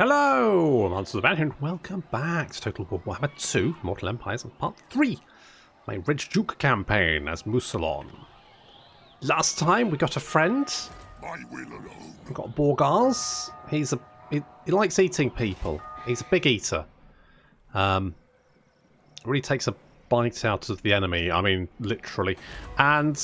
Hello, Monsters of Banter, and welcome back to Total War Warhammer 2, Mortal Empires, and Part 3. My Red Duke campaign as Mousillon. Last time we got a friend. We got Borgars. He likes eating people. He's a big eater. Really takes a bite out of the enemy. I mean, literally. And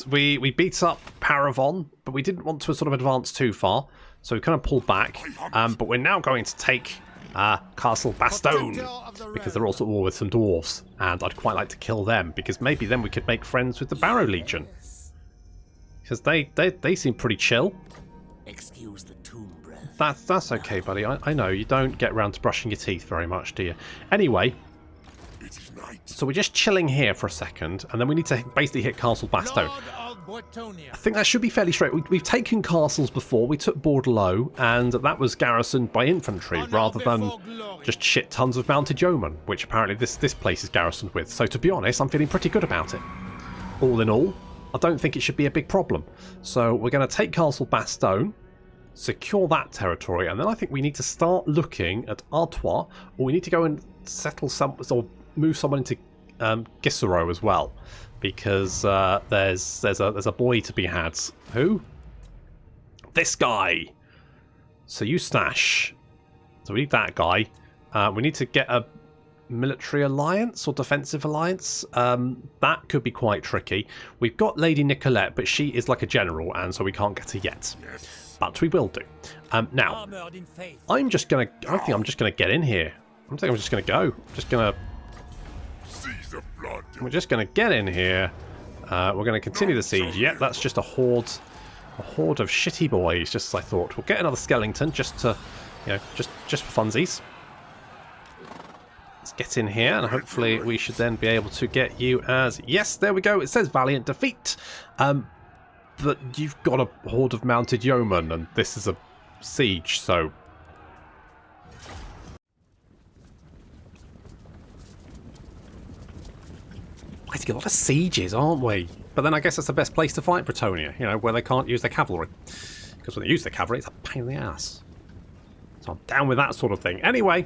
we beat up Paravon, but we didn't want to sort of advance too far. So we kind of pulled back, but we're now going to take Castle Bastogne, because they're also at war with some dwarves, and I'd quite like to kill them, because maybe then we could make friends with the Barrow Legion. Because they seem pretty chill. Excuse the tomb breath. That's okay, buddy. I know, you don't get around to brushing your teeth very much, do you? Anyway, so we're just chilling here for a second, and then we need to basically hit Castle Bastogne. I think that should be fairly straight. We've taken castles before. We took Bordelot, and that was garrisoned by infantry rather than just shit tons of mounted yeomen, which apparently this place is garrisoned with. So to be honest, I'm feeling pretty good about it. All in all, I don't think it should be a big problem. So we're going to take Castle Bastogne, secure that territory, and then I think we need to start looking at Artois, or we need to go and settle some, or move someone into Gisero as well. Because there's a boy to be had. Who? This guy. So you stash. So we need that guy. We need to get a military alliance or defensive alliance. That could be quite tricky. We've got Lady Nicolette, but she is like a general, and so we can't get her yet. But we will do. Now, I think I'm just gonna get in here. I think I'm just gonna go. We're just going to get in here. We're going to continue the siege. Yep, that's just a horde of shitty boys, just as I thought. We'll get another skeleton just to, just for funsies. Let's get in here, and hopefully we should then be able to get you as... Yes, there we go. It says Valiant Defeat. But you've got a horde of mounted yeomen, and this is a siege, so... A lot of sieges, aren't we? But then I guess that's the best place to fight Bretonnia, where they can't use their cavalry. Because when they use their cavalry, it's a pain in the ass. So I'm down with that sort of thing. Anyway,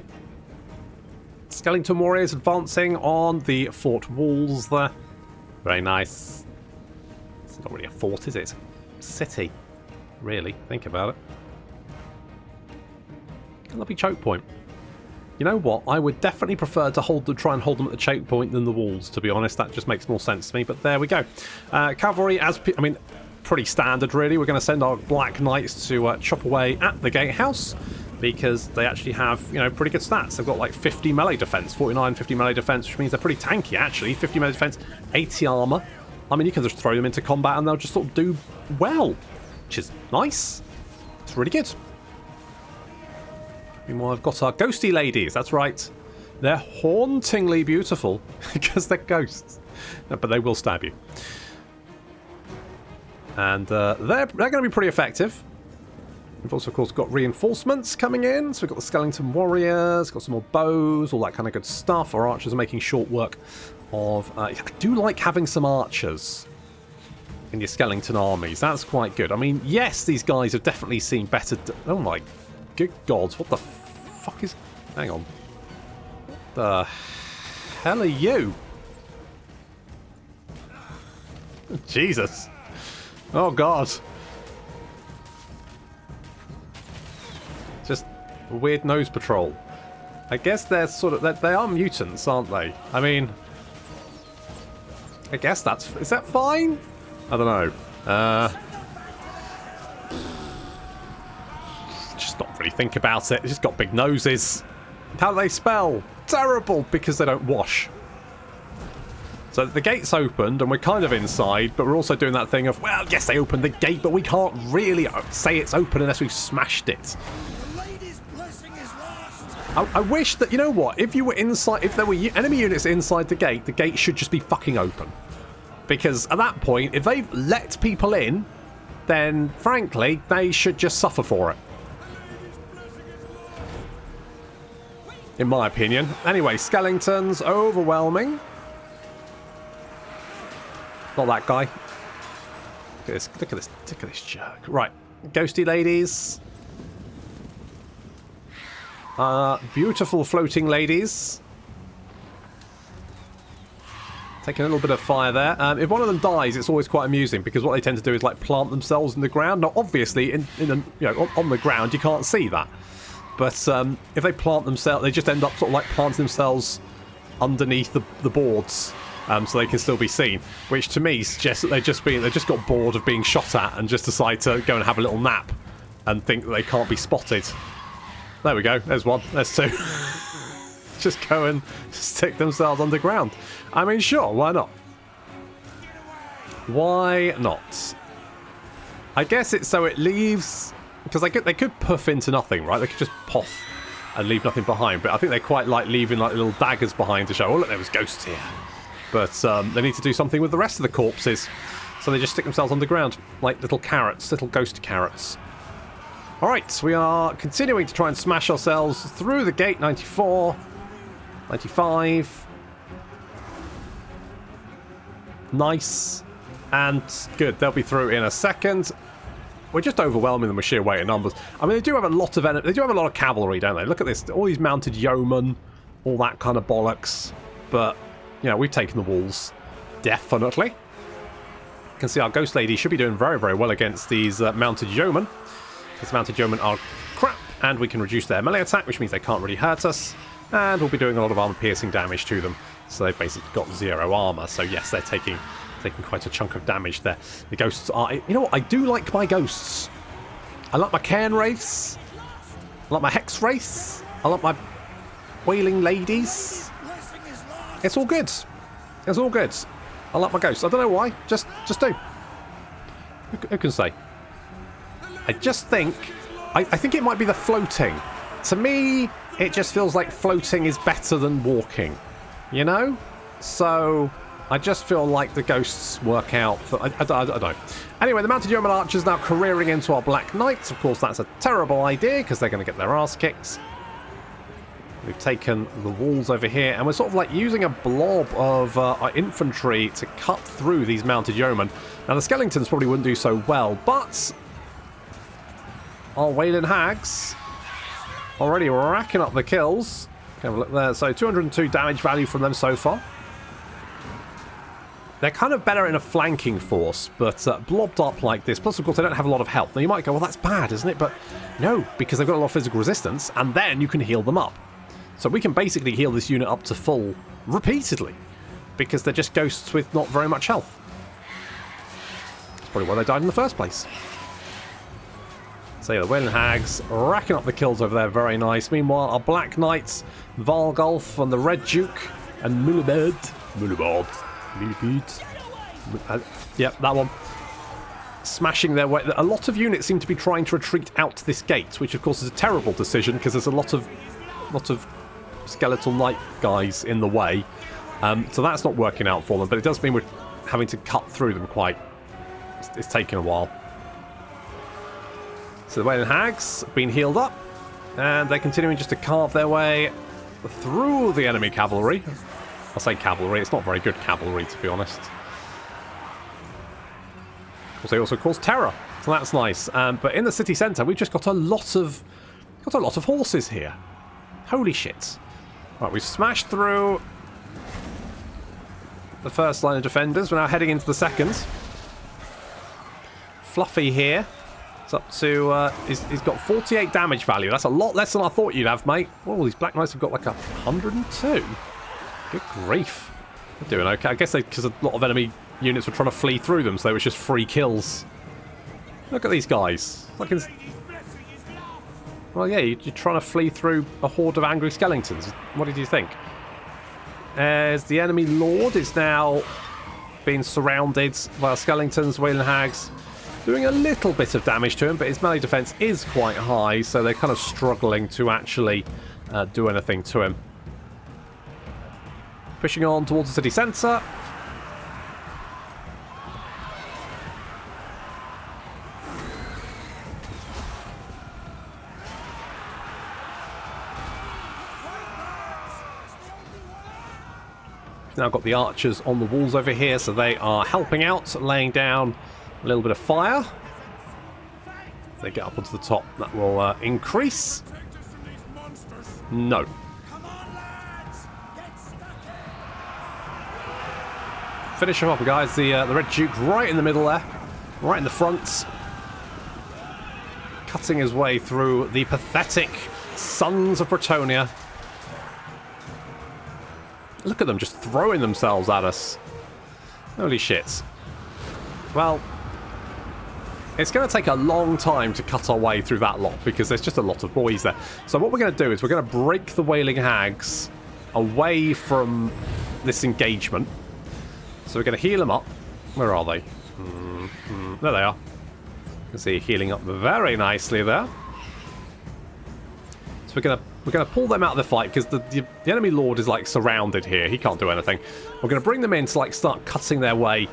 skeleton warriors advancing on the fort walls there. Very nice. It's not really a fort, is it? It's a city, really. Think about it. A lovely choke point. You know what? I would definitely prefer to try and hold them at the choke point than the walls, to be honest. That just makes more sense to me, but there we go. Cavalry, pretty standard, really. We're going to send our Black Knights to chop away at the gatehouse, because they actually have, pretty good stats. They've got like 50 melee defense, 49, 50 melee defense, which means they're pretty tanky, actually. 50 melee defense, 80 armor. I mean, you can just throw them into combat and they'll just sort of do well, which is nice. It's really good. Meanwhile, I've got our ghosty ladies. That's right. They're hauntingly beautiful because they're ghosts. No, but they will stab you. And they're going to be pretty effective. We've also, of course, got reinforcements coming in. So we've got the skeleton warriors, got some more bows, all that kind of good stuff. Our archers are making short work of... I do like having some archers in your skeleton armies. That's quite good. I mean, yes, these guys have definitely seen better... Oh my good gods, what the fuck is... Hang on. What the hell are you? Jesus. Oh god. Just a weird nose patrol. I guess they're sort of... They are mutants, aren't they? I mean... I guess that's... Is that fine? I don't know. Just not really think about it. They just got big noses. How do they spell? Terrible, because they don't wash. So the gate's opened and we're kind of inside, but we're also doing that thing of, well, yes, they opened the gate, but we can't really say it's open unless we've smashed it. I wish that, you know what, if you were inside, if there were enemy units inside the gate should just be fucking open. Because at that point, if they've let people in, then frankly, they should just suffer for it. In my opinion. Anyway, skeletons, overwhelming. Not that guy. Look at this jerk. Right, ghosty ladies. Beautiful floating ladies. Taking a little bit of fire there. If one of them dies, it's always quite amusing because what they tend to do is like plant themselves in the ground. Now, obviously, on the ground, you can't see that. But if they plant themselves, they just end up sort of like planting themselves underneath the boards, so they can still be seen. Which to me suggests that they've just got bored of being shot at and just decide to go and have a little nap and think that they can't be spotted. There we go. There's one. There's two. Just go and stick themselves underground. I mean, sure, why not? Why not? I guess it's so it leaves... Because they could puff into nothing, right? They could just puff and leave nothing behind. But I think they quite like leaving like little daggers behind to show, oh, look, there was ghosts here. But they need to do something with the rest of the corpses. So they just stick themselves underground like little carrots, little ghost carrots. Alright, we are continuing to try and smash ourselves through the gate. 94... 95. Nice. And good. They'll be through in a second. We're just overwhelming them with sheer weight and numbers. I mean, they do have a lot of cavalry, don't they? Look at this. All these mounted yeomen, all that kind of bollocks. But, you know, we've taken the walls. Definitely. You can see our ghost lady should be doing very, very well against these mounted yeomen. These mounted yeomen are crap. And we can reduce their melee attack, which means they can't really hurt us. And we'll be doing a lot of armor-piercing damage to them. So they've basically got 0 armor. So yes, they're taking quite a chunk of damage there. The ghosts are... You know what? I do like my ghosts. I like my Cairn Wraiths. I like my Hex Wraiths. I like my Wailing Ladies. It's all good. It's all good. I like my ghosts. I don't know why. Just do. Who can say? I just think... I think it might be the floating. To me... It just feels like floating is better than walking, you know? So, I just feel like the ghosts work out. I don't know. Anyway, the mounted yeoman archers now careering into our Black Knights. Of course, that's a terrible idea because they're going to get their arse kicked. We've taken the walls over here, and we're sort of like using a blob of our infantry to cut through these mounted yeomen. Now, the skeletons probably wouldn't do so well, but our Wailing Hags... already racking up the kills. Have a look there. So 202 damage value from them so far. They're kind of better in a flanking force, but blobbed up like this. Plus, of course, they don't have a lot of health. Now, you might go, well, that's bad, isn't it? But no, because they've got a lot of physical resistance, and then you can heal them up. So we can basically heal this unit up to full repeatedly, because they're just ghosts with not very much health. That's probably why they died in the first place. So yeah, the Wailing Hags racking up the kills over there, very nice. Meanwhile, our Black Knights, Vargolf and the Red Duke, and Mulibard. Yep, that one. Smashing their way. A lot of units seem to be trying to retreat out to this gate, which of course is a terrible decision because there's a lot of skeletal knight guys in the way. So that's not working out for them, but it does mean we're having to cut through them quite. It's taking a while. So the Wailing Hags have been healed up, and they're continuing just to carve their way through the enemy cavalry. I'll say cavalry, it's not very good cavalry, to be honest. Of course, they also cause terror, so that's nice. But in the city centre, we've just got a lot of horses here. Holy shit! Right, we've smashed through the first line of defenders. We're now heading into the second. Fluffy here. Up to he's got 48 damage value. That's a lot less than I thought you'd have, mate. Oh, these Black Knights have got like 102. Good grief. They're doing okay. I guess because a lot of enemy units were trying to flee through them, so it was just free kills. Look at these guys. Well, yeah, you're trying to flee through a horde of angry skeletons. What did you think? As the enemy lord is now being surrounded by skeletons, Wailing Hags. Doing a little bit of damage to him, but his melee defense is quite high, so they're kind of struggling to actually do anything to him. Pushing on towards the city centre. Now got the archers on the walls over here, so they are helping out, laying down a little bit of fire. If they get up onto the top, that will increase. No. Finish him up, guys. The Red Duke right in the middle there. Right in the front. Cutting his way through the pathetic sons of Bretonia. Look at them just throwing themselves at us. Holy shit. Well, it's going to take a long time to cut our way through that lot because there's just a lot of boys there. So what we're going to do is we're going to break the Wailing Hags away from this engagement. So we're going to heal them up. Where are they? There they are. You can see healing up very nicely there. So we're gonna pull them out of the fight because the enemy lord is like surrounded here. He can't do anything. We're gonna bring them in to like start cutting their way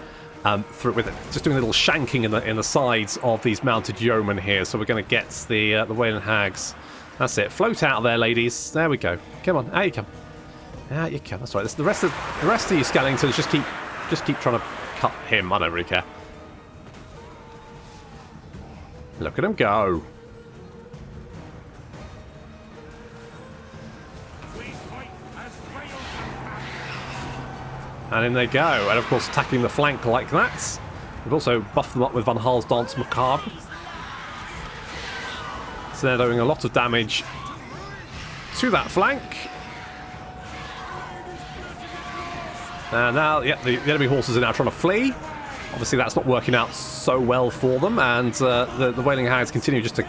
through with it, just doing a little shanking in the sides of these mounted yeomen here. So we're gonna get the Wailing Hags. That's it. Float out of there, ladies. There we go. Come on, out you come. Out you come. That's right. The rest of you skeletons just keep trying to cut him. I don't really care. Look at him go. And in they go. And of course attacking the flank like that. We've also buffed them up with Van Haal's Dance Macabre. So they're doing a lot of damage to that flank. And now, yeah, the enemy horses are now trying to flee. Obviously that's not working out so well for them, and the Wailing Hags continue just to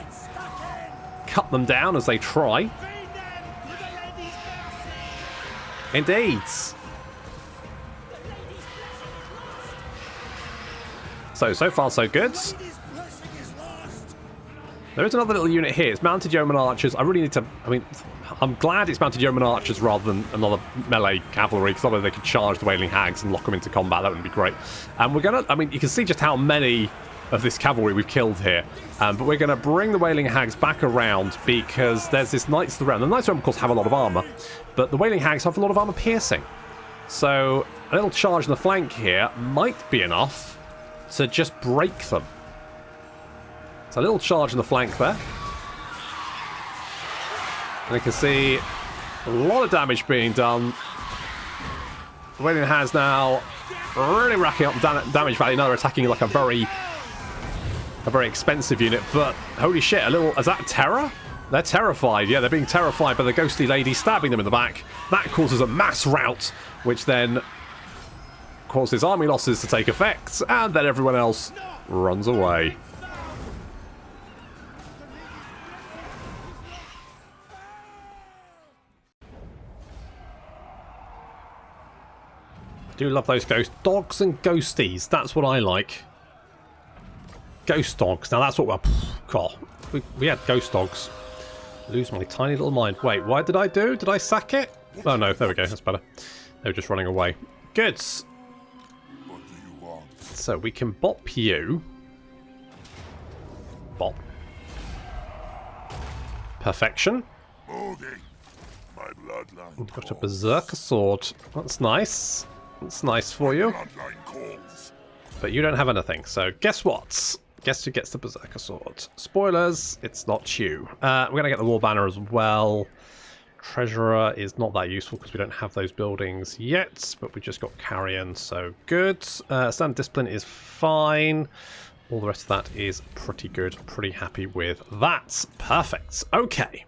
cut them down as they try. Indeed. So far so good. There is another little unit here. It's mounted yeoman archers. I really need to... I mean, I'm glad it's mounted yeoman archers rather than another melee cavalry, because otherwise they could charge the Wailing Hags and lock them into combat. That would be great. And we're going to... I mean, you can see just how many of this cavalry we've killed here. But we're going to bring the Wailing Hags back around because there's this Knights of the Realm. The Knights of the Realm, of course, have a lot of armour, but the Wailing Hags have a lot of armour piercing. So a little charge in the flank here might be enough to just break them. So a little charge in the flank there. And you can see a lot of damage being done. The Wailing Hags now really racking up damage value. Now they're attacking like a very expensive unit. But holy shit, is that terror? They're terrified. Yeah, they're being terrified by the ghostly lady stabbing them in the back. That causes a mass rout, which then causes army losses to take effect, and then everyone else runs away. Do love those ghost dogs and ghosties. That's what I like. Ghost dogs. Now that's what we're... God, we had ghost dogs. Lose my tiny little mind. Wait, what did I do? Did I sack it? Oh no, there we go. That's better. They were just running away. Good. So we can bop you. Bop. Perfection. We've got a berserker sword. That's nice. That's nice for you. But you don't have anything, so guess what? Guess who gets the berserker sword? Spoilers, it's not you. We're going to get the war banner as well. Treasurer is not that useful because we don't have those buildings yet, but we just got carrion, so good. Standard discipline is fine. All the rest of that is pretty good. Pretty happy with that. Perfect. Okay.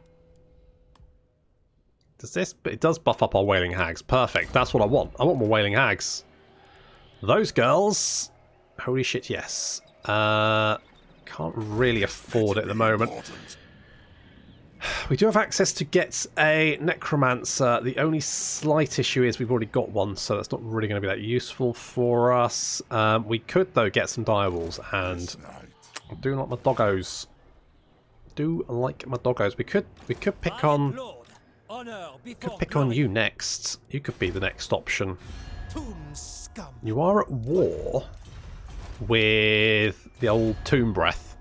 Does this... It does buff up our Wailing Hags. Perfect. That's what I want. I want more Wailing Hags. Those girls... Holy shit, yes. Can't really afford it at the moment. We do have access to get a Necromancer. The only slight issue is we've already got one, so that's not really going to be that useful for us. We could, though, get some direwolves, and I do like my doggos. We could pick on... you next. You could be the next option. You are at war with the old Tomb Breath,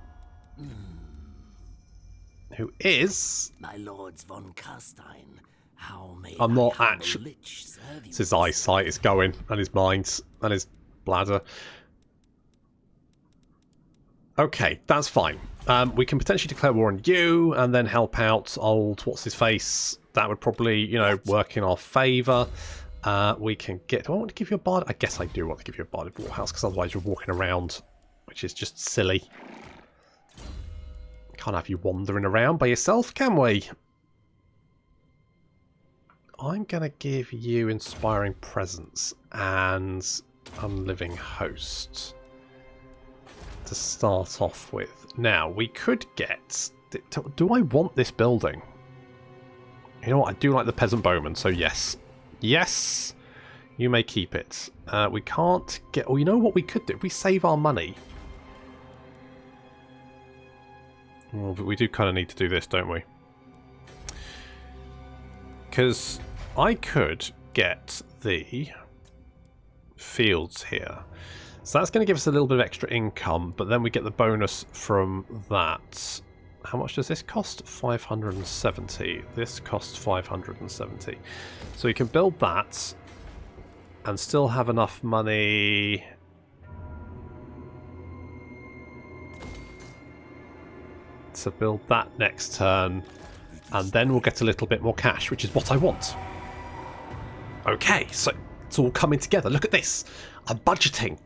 who is... My lords von Carstein, how may I'm not actually... It's his eyesight is going, and his mind, and his bladder. Okay, that's fine. We can potentially declare war on you, and then help out old... What's-his-face? That would probably, you know, work in our favour. We can get... Do I want to give you a bard? I guess I do want to give you a barded warhouse, because otherwise you're walking around, which is just silly. Can't have you wandering around by yourself, can we? I'm going to give you Inspiring Presence and Unliving Host to start off with. Now, we could get... Do I want this building? You know what? I do like the Peasant Bowman, so yes. Yes! You may keep it. We can't get... Oh, you know what we could do? If we save our money... Well, but we do kind of need to do this, don't we? Because I could get the fields here. So that's going to give us a little bit of extra income, but then we get the bonus from that. How much does this cost? 570. This costs 570. So we can build that and still have enough money... to build that next turn, and then we'll get a little bit more cash, which is what I want. Okay, so it's all coming together. Look at this. I'm budgeting.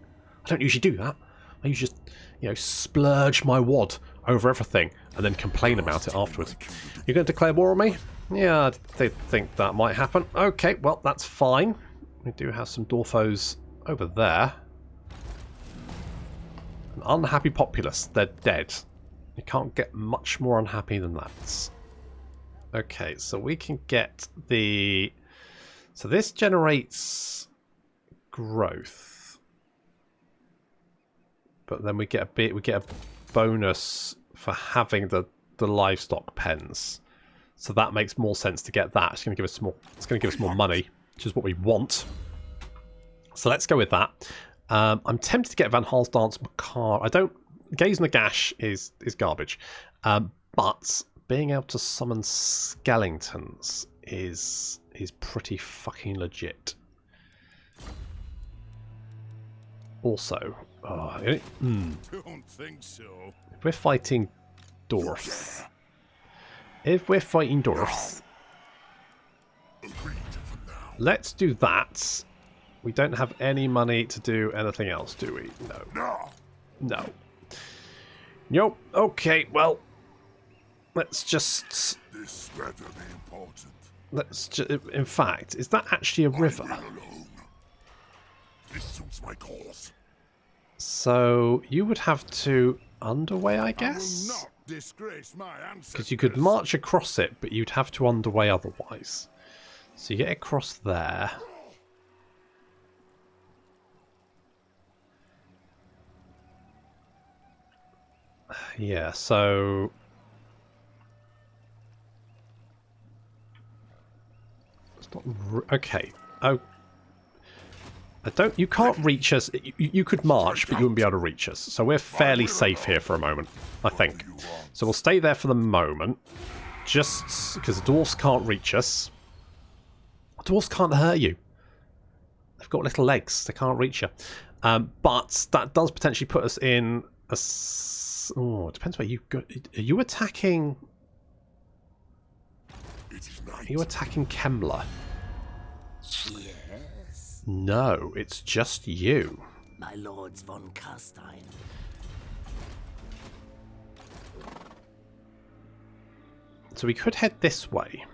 I don't usually do that. I usually just, you know, splurge my wad over everything and then complain about it afterwards. You're going to declare war on me? Yeah, I think that might happen. Okay, well, that's fine. We do have some dwarfos over there. An unhappy populace. They're dead. You can't get much more unhappy than that. Okay, so we can get the... So this generates growth. But then we get a bonus for having the livestock pens. So that makes more sense to get that. It's going to give us more money, which is what we want. So let's go with that. I'm tempted to get Van Halsdance Makar. I don't... Gaze and the Gash is garbage, but being able to summon skeletons is pretty fucking legit. Also, don't think so. If we're fighting dwarfs, let's do that. We don't have any money to do anything else, do we? No. Nope. Okay, well, let's just... This better be important. Let's just... In fact, is that actually a river? This suits my cause. So, you would have to... Underway, I guess? I will not disgrace my ancestors. Because you could march across it, but you'd have to underway otherwise. So you get across there. Yeah, so... It's not... Okay. Oh. You can't reach us. You could march, but you wouldn't be able to reach us. So we're fairly safe here for a moment, I think. So we'll stay there for the moment. Just because the dwarfs can't reach us. The dwarfs can't hurt you. They've got little legs. They can't reach you. But that does potentially put us in a... Oh, it depends where you go. Are you attacking... Are you attacking Kemmler? Yes. No, it's just you. My lords von Carstein. So we could head this way.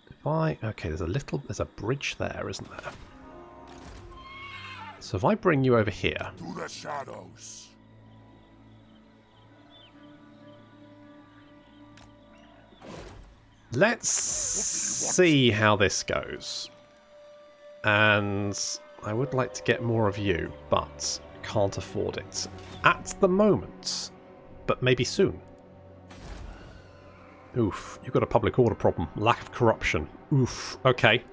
If I... Okay, there's a bridge there, isn't there? So if I bring you over here... To the shadows. Let's see how this goes. And I would like to get more of you, but can't afford it at the moment. But maybe soon. Oof, you've got a public order problem. Lack of corruption. Oof, okay.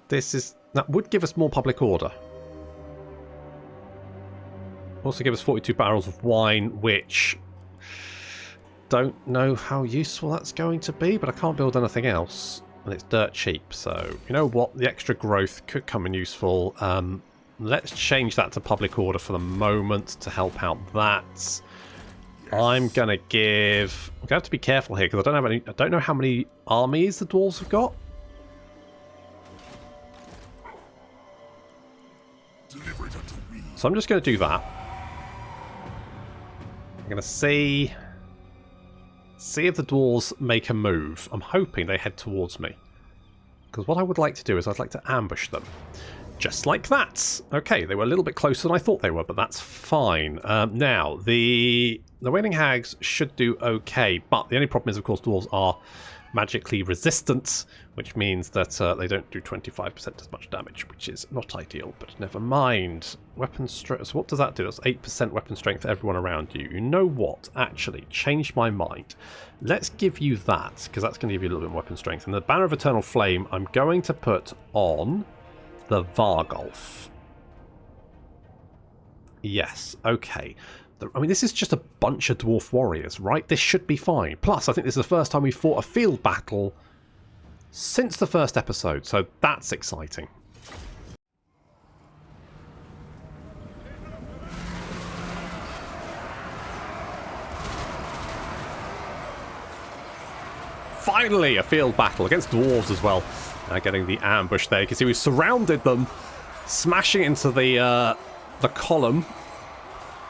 That would give us more public order. Also give us 42 barrels of wine, which... Don't know how useful that's going to be, but I can't build anything else. And it's dirt cheap, so... You know what? The extra growth could come in useful. Let's change that to public order for the moment to help out that. I'm gonna give. I'm gonna have to be careful here because I don't have any. I don't know how many armies the dwarves have got. So I'm just gonna do that. I'm gonna see if the dwarves make a move. I'm hoping they head towards me. Because what I would like to do is I'd like to ambush them. Just like that. Okay, they were a little bit closer than I thought they were, but that's fine. Now, the Wailing Hags should do okay, but the only problem is, of course, dwarves are magically resistant, which means that they don't do 25% as much damage, which is not ideal, but never mind. Weapon strength. So what does that do? That's 8% weapon strength for everyone around you. You know what? Actually, changed my mind. Let's give you that, because that's going to give you a little bit more weapon strength. And the Banner of Eternal Flame, I'm going to put on the Vargolf. Yes, okay. I mean, this is just a bunch of dwarf warriors, right? This should be fine. Plus, I think this is the first time we fought a field battle since the first episode, so that's exciting. Finally, a field battle against dwarves as well. Getting the ambush there. You can see we surrounded them, smashing into the column.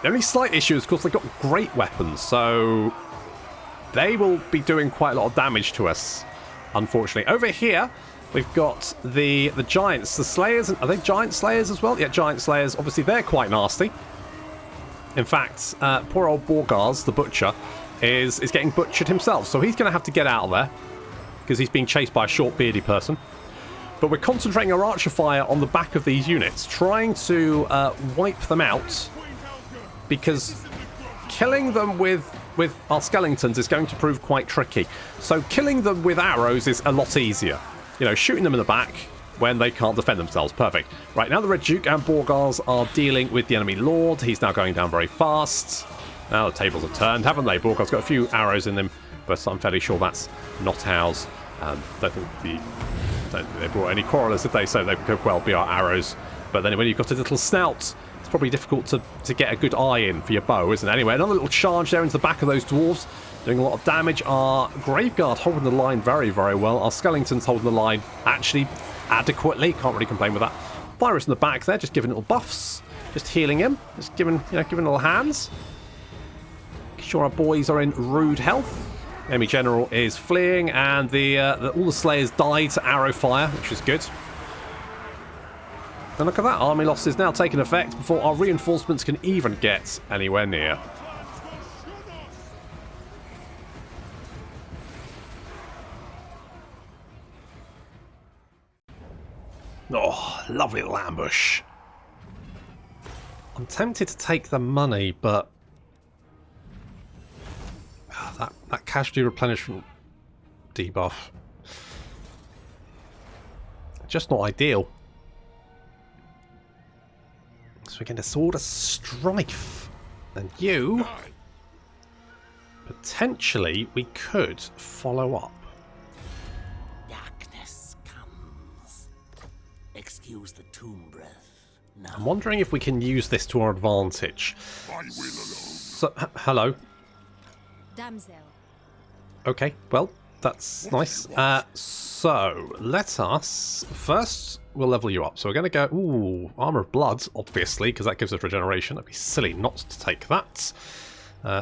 The only slight issue is, of course, they've got great weapons, so they will be doing quite a lot of damage to us, unfortunately. Over here, we've got the giants, the slayers. Are they giant slayers as well? Yeah, giant slayers. Obviously, they're quite nasty. In fact, poor old Borgars, the butcher, is getting butchered himself, so he's going to have to get out of there because he's being chased by a short, beardy person. But we're concentrating our archer fire on the back of these units, trying to wipe them out, because killing them with our skeletons is going to prove quite tricky. So killing them with arrows is a lot easier. You know, shooting them in the back when they can't defend themselves. Perfect. Right, now the Red Duke and Borgars are dealing with the enemy Lord. He's now going down very fast. Now the tables have turned, haven't they? Borgar's got a few arrows in them, but I'm fairly sure that's not ours. Don't think they brought any quarrelers, did they? So they could well be our arrows. But then when you've got a little snout, it's probably difficult to get a good eye in for your bow, isn't it? Anyway, another little charge there into the back of those dwarves, doing a lot of damage. Our Graveguard holding the line very, very well. Our Skeletons holding the line actually adequately. Can't really complain with that. Virus in the back there, just giving little buffs, just healing him, just giving little hands. Making sure our boys are in rude health. Enemy General is fleeing, and all the Slayers died to arrow fire, which is good. And look at that, army loss is now taking effect before our reinforcements can even get anywhere near. Oh, lovely little ambush. I'm tempted to take the money, but that casualty replenishment debuff, just not ideal. So we're going to Sword of Strife, and you potentially we could follow up. Darkness comes. Excuse the tomb breath. Now. I'm wondering if we can use this to our advantage. So, hello. Damsel. Okay, well, that's nice. So, let us... First, we'll level you up. So we're going to go... Ooh, Armour of Blood, obviously, because that gives us regeneration. That'd be silly not to take that.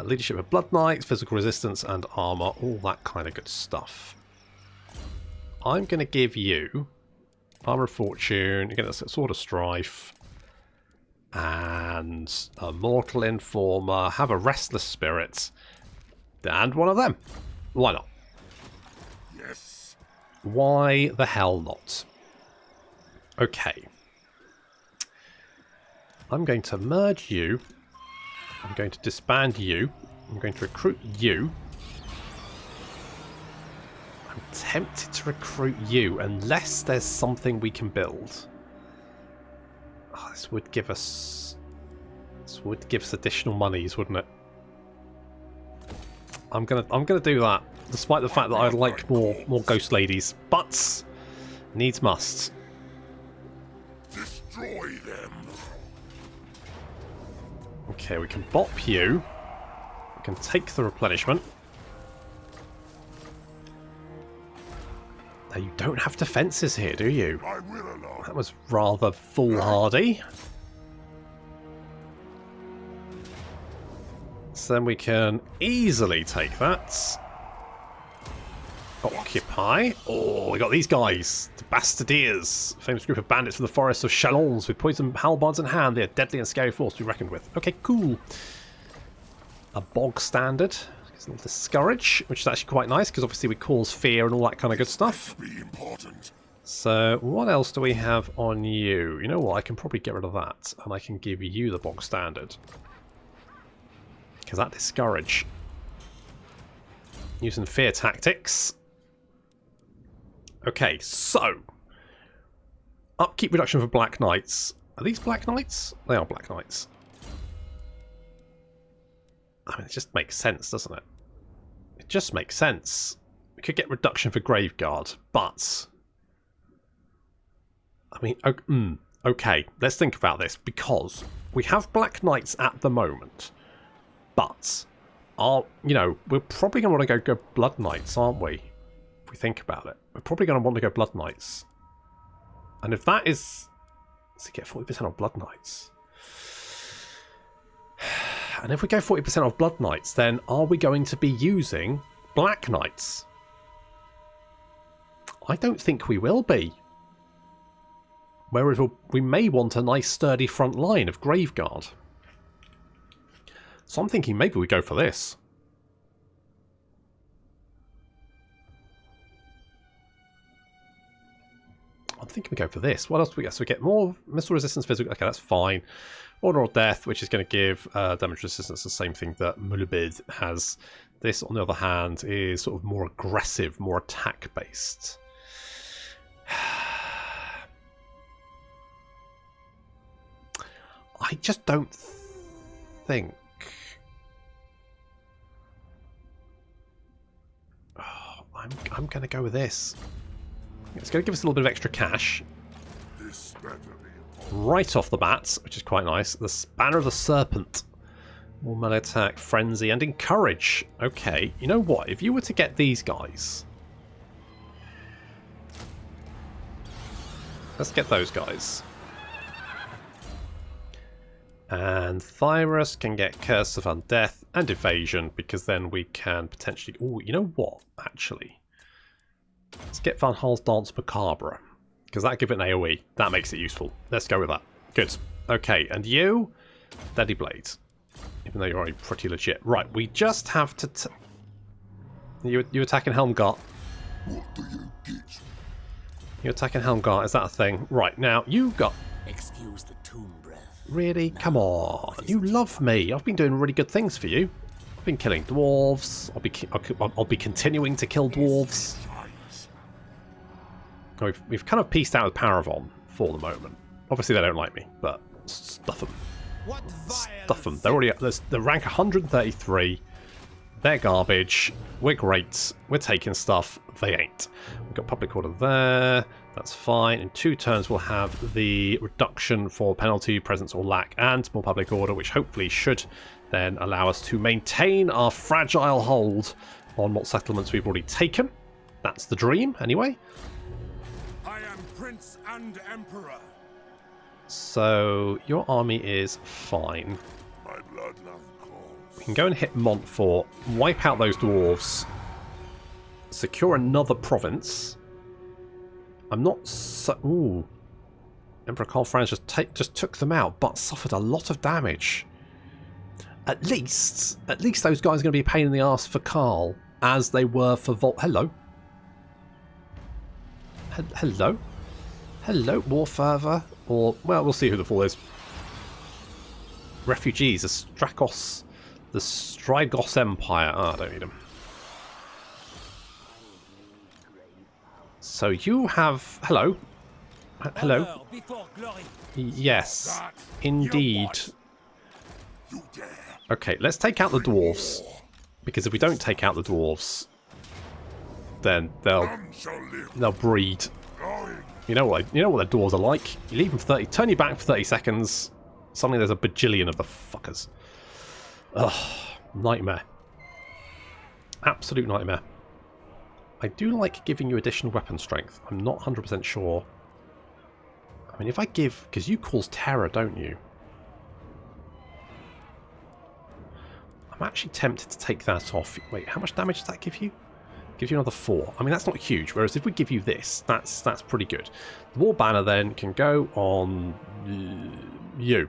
Leadership of Blood Knights, physical resistance and armour, all that kind of good stuff. I'm going to give you Armour of Fortune, again, that's a Sword of Strife, and a Mortal Informer, have a Restless Spirit, and one of them. Why not? Yes. Why the hell not? Okay. I'm going to merge you. I'm going to disband you. I'm going to recruit you. I'm tempted to recruit you unless there's something we can build. Oh, this would give us additional monies, wouldn't it? I'm gonna do that, despite the fact that I'd like more ghost ladies, but needs must. Destroy them. Okay, we can bop you. can take the replenishment. Now, you don't have defences here, do you? I will allow. That was rather foolhardy. So then we can easily take that. Occupy. Oh, we got these guys. The Bastogne, famous group of bandits from the forests of Chalons with poison halberds in hand. They're a deadly and scary force to be reckoned with. Okay, cool. A bog standard. It's not discourage, which is actually quite nice because obviously we cause fear and all that kind of good stuff. Be important. So what else do we have on you? You know what? I can probably get rid of that and I can give you the bog standard. Because that discourage. Using fear tactics. Okay, so upkeep reduction for Black Knights. Are these Black Knights? They are Black Knights. I mean, it just makes sense, doesn't it? It just makes sense. We could get reduction for Graveguard, but I mean, okay, let's think about this because we have Black Knights at the moment, but we're probably going to want to go Blood Knights, aren't we? If we think about it, we're probably going to want to go Blood Knights. And if that is... Let's get 40% off Blood Knights. And if we go 40% off Blood Knights, then are we going to be using Black Knights? I don't think we will be. Whereas we may want a nice sturdy front line of Graveguard. So I'm thinking maybe we go for this. I'm thinking we go for this. What else do we get? So we get more missile resistance, physical. Okay, that's fine. Order of Death, which is going to give damage resistance, the same thing that Mulubid has. This, on the other hand, is sort of more aggressive, more attack-based. I just don't think... Oh, I'm going to go with this. It's going to give us a little bit of extra cash. This better be Right off the bat, which is quite nice. The Banner of the Serpent. More melee attack, frenzy, and encourage. Okay, you know what? If you were to get these guys... Let's get those guys. And Thyrus can get Curse of Undeath and Evasion, because then we can potentially... Oh, you know what? Actually... Let's get Van Hal's Dance Macabre. Because that give it an AoE. That makes it useful. Let's go with that. Good. Okay, and you? Deadly Blade. Even though you're already pretty legit. Right, we just have to... You attacking Helmgart? What do you get? You're attacking Helmgart, is that a thing? Right, now, you got... Excuse the tomb breath. Really? Come on. You love me. I've been doing really good things for you. I've been killing dwarves. I'll be continuing to kill dwarves. We've kind of pieced out with Paravon for the moment. Obviously they don't like me, but stuff them. Stuff them. They're already they're rank 133. They're garbage. We're great. We're taking stuff. They ain't. We've got Public Order there. That's fine. In 2 turns we'll have the reduction for penalty, presence or lack, and more Public Order, which hopefully should then allow us to maintain our fragile hold on what settlements we've already taken. That's the dream, anyway. I am Prince and Emperor. So your army is fine. My bloodline calls. We can go and hit Montfort, wipe out those dwarves, secure another province. I'm not so... Ooh. Emperor Karl Franz just took them out, but suffered a lot of damage. At least those guys are going to be a pain in the ass for Karl, as they were for Hello. Hello, War Fervor, or, well, we'll see who the fool is. Refugees, the Strygos Empire. Oh, I don't need them. So you have... Hello. Hello. Yes, indeed. Okay, let's take out the dwarves. Because if we don't take out the dwarves, then they'll breed. You know what their dwarves are like. You leave them for 30, turn your back for 30 seconds. Suddenly there's a bajillion of the fuckers. Ugh, nightmare. Absolute nightmare. I do like giving you additional weapon strength. I'm not 100% sure. I mean, if I give... Because you cause terror, don't you? I'm actually tempted to take that off. Wait, how much damage does that give you? Gives you another 4. I mean, that's not huge. Whereas if we give you this, that's pretty good. The War Banner then can go on you.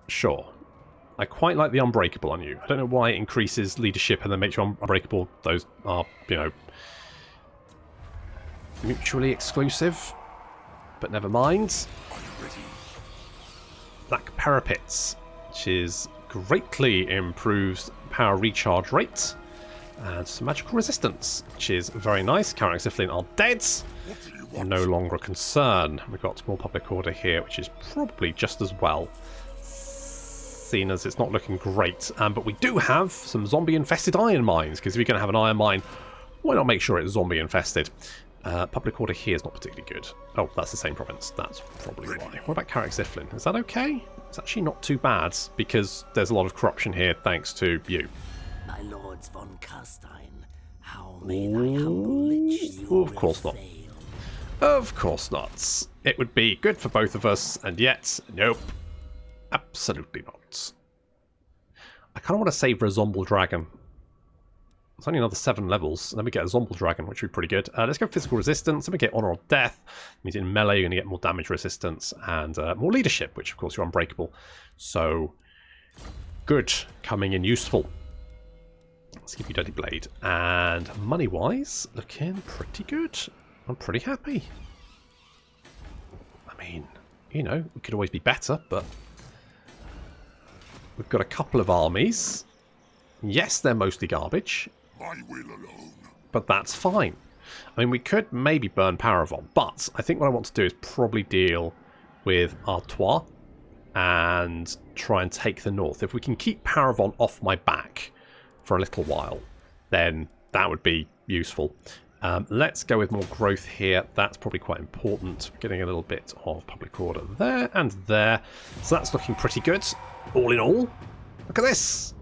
Sure. I quite like the Unbreakable on you. I don't know why it increases leadership and then makes you Unbreakable. Those are, you know, mutually exclusive. But never mind. Black Parapets, which is greatly improves power recharge rate. And some magical resistance, which is very nice. Carrack Ziflin are dead. No longer a concern. We've got more public order here, which is probably just as well. Seen as it's not looking great. But we do have some zombie-infested iron mines, because if you're going to have an iron mine, why not make sure it's zombie-infested? Public order here is not particularly good. Oh, that's the same province. That's probably why. What about Carrack Ziflin? Is that okay? It's actually not too bad, because there's a lot of corruption here thanks to you. My lords von Carstein, how may thy humble lich Of course not. Of course not. It would be good for both of us, and yet, nope. Absolutely not. I kind of want to save for a Zombal Dragon. It's only another 7 levels, and then we get a Zombal Dragon, which would be pretty good. Let's go physical resistance, then we get Honor or Death. It means in melee you're going to get more damage resistance, and more leadership, which of course you're unbreakable. So, good. Coming in useful. Let's give you Dirty Blade. And money-wise, looking pretty good. I'm pretty happy. I mean, you know, we could always be better, but we've got a couple of armies. Yes, they're mostly garbage. My will alone. But that's fine. I mean, we could maybe burn Paravon, but I think what I want to do is probably deal with Artois and try and take the north. If we can keep Paravon off my back for a little while, then that would be useful. Let's go with more growth here. That's probably quite important. We're getting a little bit of public order there and there. So that's looking pretty good. All in all, look at this.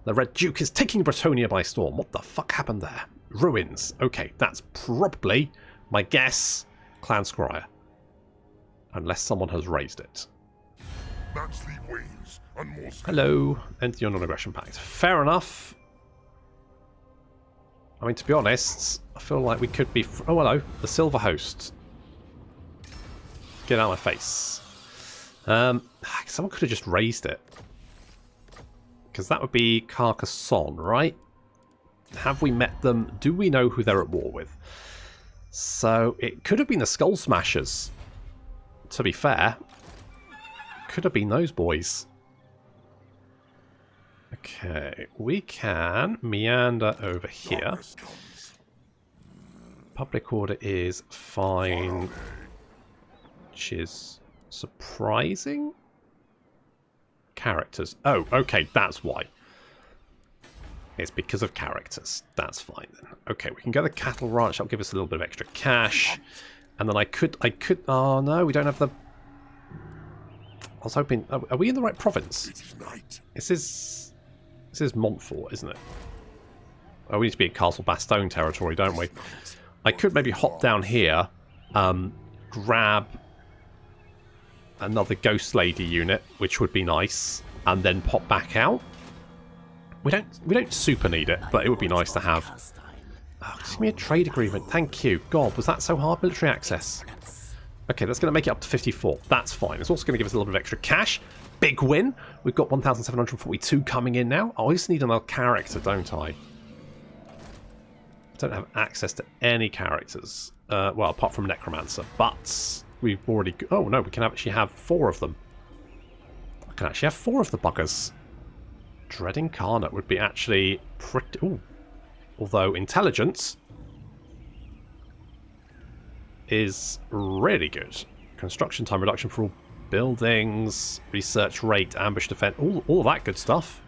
The Red Duke is taking Bretonia by storm. What the fuck happened there? Ruins. Okay, that's probably, my guess, Clan Scryer. Unless someone has raised it. Hello. Enter your non-aggression pact. Fair enough. I mean, to be honest, I feel like we could be... Oh, hello. The Silver Host. Get out of my face. Someone could have just raised it. Because that would be Carcassonne, right? Have we met them? Do we know who they're at war with? So, it could have been the Skull Smashers. To be fair. Could have been those boys. Okay, we can meander over here. Public order is fine, which is surprising. Characters. Oh, okay, that's why. It's because of characters. That's fine then. Okay, we can go to the cattle ranch. That'll give us a little bit of extra cash. And then I could... Oh, no, we don't have the... I was hoping... Are we in the right province? This is Montfort, isn't it? Oh, we need to be in Castle Bastogne territory, don't we? I could maybe hop down here, grab another Ghost Lady unit, which would be nice, and then pop back out. We don't super need it, but it would be nice to have. Oh, just give me a trade agreement. Thank you. God, was that so hard? Military access. Okay, that's going to make it up to 54. That's fine. It's also going to give us a little bit of extra cash. Big win. We've got 1,742 coming in now. I just need another character, don't I? I don't have access to any characters. Well, apart from Necromancer. But we've already... Oh, no, we can actually have 4 of them. I can actually have 4 of the buggers. Dread Incarnate would be actually pretty... Ooh. Although intelligence is really good. Construction time reduction for all buildings, research rate, ambush defense, all that good stuff.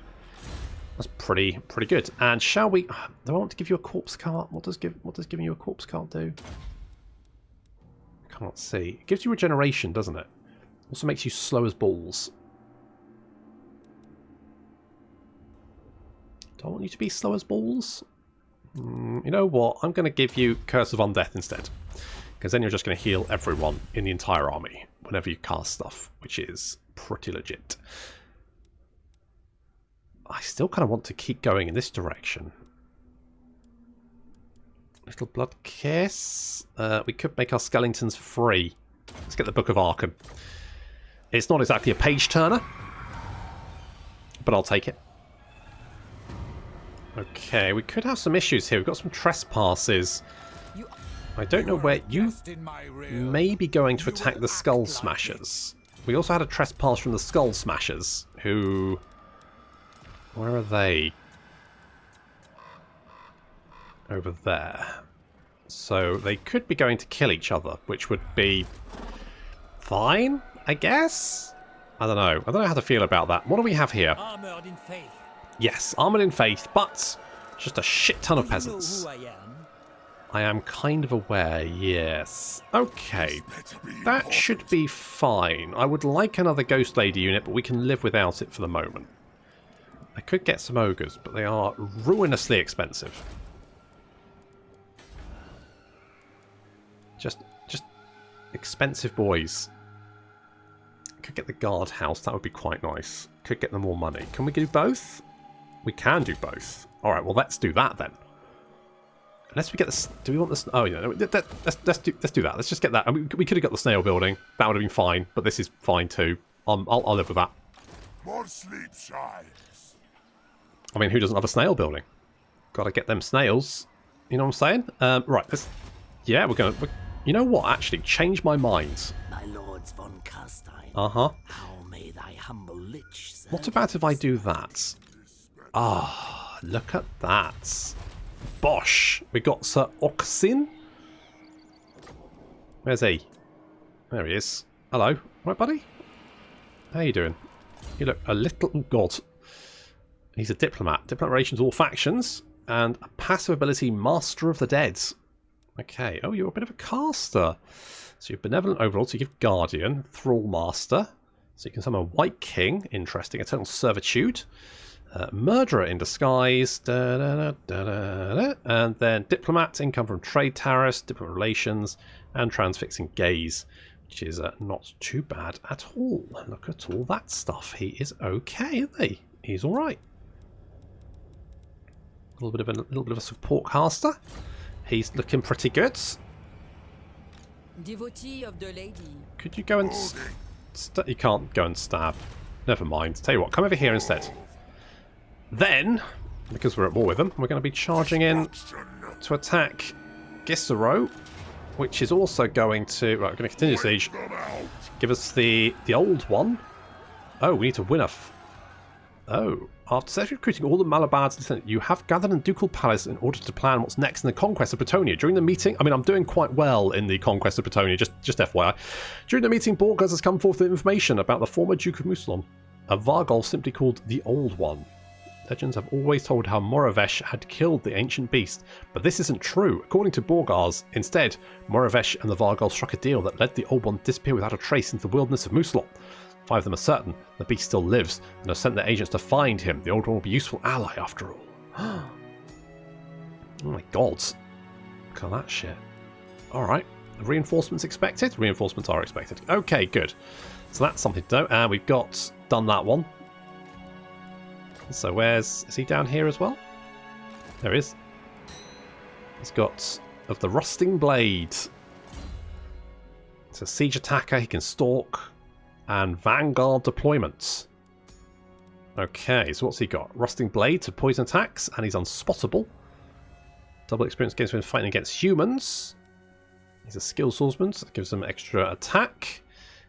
That's pretty good. And shall we... Do I want to give you a corpse cart? What does giving you a corpse cart do? Can't see. It gives you regeneration, doesn't it? Also makes you slow as balls. Don't want you to be slow as balls. You know what? I'm going to give you Curse of Undeath instead. Because then you're just going to heal everyone in the entire army whenever you cast stuff, which is pretty legit. I still kind of want to keep going in this direction. Little blood kiss. We could make our skeletons free. Let's get the Book of Arkham. It's not exactly a page turner, but I'll take it. Okay, we could have some issues here. We've got some trespasses. I don't know where you may be going to attack the Skull Smashers. We also had a trespass from the Skull Smashers, who... Where are they? Over there. So they could be going to kill each other, which would be fine, I guess? I don't know. I don't know how to feel about that. What do we have here? Armored in faith. Yes, armored in faith, but just a shit ton of peasants. I am kind of aware, yes. Okay, that should be fine. I would like another Ghost Lady unit, but we can live without it for the moment. I could get some ogres, but they are ruinously expensive. Just expensive boys. Could get the guard house, that would be quite nice. Could get them more money. Can we do both? We can do both. Alright, well let's do that then. Unless we get this, do we want this? Oh yeah, no, let's do that. Let's just get that. I mean, we could have got the snail building. That would have been fine, but this is fine too. I'll live with that. More sleep shines. I mean, who doesn't have a snail building? Got to get them snails. You know what I'm saying? Right. Yeah, you know what? Actually, change my mind. My lords von Carstein. How may thy humble lich serve? What about if I do that? Ah, look at that. Bosh! We got Sir Oxin. Where's he? There he is. Hello. Right, buddy? How you doing? You look a little... Oh, God. He's a diplomat. Diplomat relations all factions. And a passive ability, Master of the Dead. Okay. Oh, you're a bit of a caster. So you're Benevolent Overhaul, so you give Guardian. Thrall Master. So you can summon White King. Interesting. Eternal Servitude. Murderer in Disguise, and then Diplomat, income from trade tariffs, diplomat relations, and transfixing gaze, which is not too bad at all. Look at all that stuff. He is okay, isn't he? He's all right. A little bit of a support caster. He's looking pretty good. Devotee of the lady. Could you go and you can't go and stab. Never mind. Tell you what, come over here instead. Then, because we're at war with them, we're going to be charging in to attack Gisero, which is also going to... Right, we're going to continue siege. Give us the old one. Oh, we need to win after successfully recruiting all the Malabards in the Senate, you have gathered in Ducal Palace in order to plan what's next in the conquest of Bretonia. During the meeting... I mean, I'm doing quite well in the conquest of Bretonia, just FYI. During the meeting, Borgas has come forth with information about the former Duke of Mousillon, a Vargol simply called the Old One. Legends have always told how Moravesh had killed the ancient beast, but this isn't true. According to Borgars, instead, Moravesh and the Vargol struck a deal that let the Old One disappear without a trace into the wilderness of Mousillon. 5 of them are certain the beast still lives, and have sent their agents to find him. The Old One will be a useful ally after all. Oh my god. Look at that shit. Alright. Reinforcements expected? Reinforcements are expected. Okay, good. So that's something to know. And we've done that one. So is he down here as well? There he is. He's got of the Rusting Blade. It's a siege attacker, he can stalk, and Vanguard deployments. Okay, so what's he got? Rusting Blade to poison attacks, and he's unspottable. Double experience gains when fighting against humans. He's a skill swordsman, so that gives him extra attack.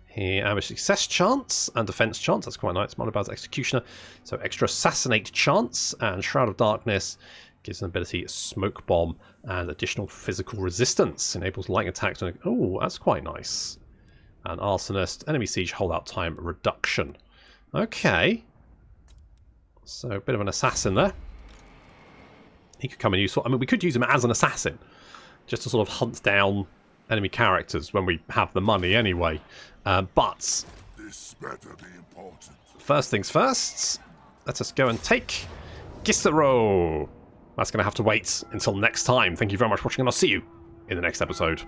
He has success chance and defense chance. That's quite nice. Monobald's Executioner. So extra assassinate chance, and Shroud of Darkness gives an ability Smoke Bomb and additional physical resistance. Enables lightning attacks. Oh, that's quite nice. And Arsonist, enemy siege holdout time reduction. Okay. So a bit of an assassin there. He could come in useful. I mean, we could use him as an assassin, just to sort of hunt down enemy characters when we have the money anyway. But this better be important. First things first, let us go and take Gisero. That's going to have to wait until next time. Thank you very much for watching, and I'll see you in the next episode.